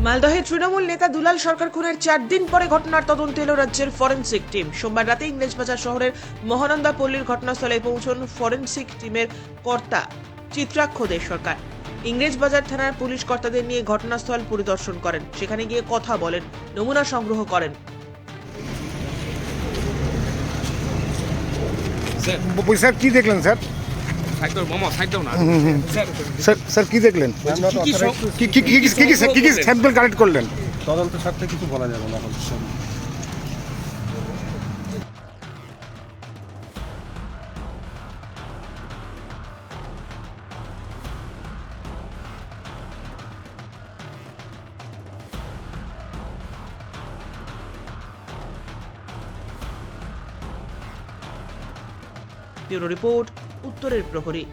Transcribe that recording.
মালদহে তৃণমূল নেতা দুলাল সরকার খুনের 4 দিন পরে ঘটনার তদন্তে এলো রাজ্যের ফরেনসিক টিম। সোমবার রাতে ইংরেজবাজার শহরের মহানন্দা পল্লীর ঘটনাস্থলে পৌঁছন ফরেনসিক টিমের কর্তা চিত্রাক্ষ দে সরকার। ইংরেজবাজার থানার পুলিশ কর্তাদের নিয়ে ঘটনাস্থল পরিদর্শন করেন, সেখানে গিয়ে কথা বলেন, নমুনা সংগ্রহ করেন। স্যার কি দেখলেন স্যার? স্যার কি দেখলেন? কি স্যাম্পল কালেক্ট করলেন? তদন্তের স্বার্থে কিছু বলা যাবে না এখন। ব্যুরো রিপোর্ট, উত্তরের প্রহরী।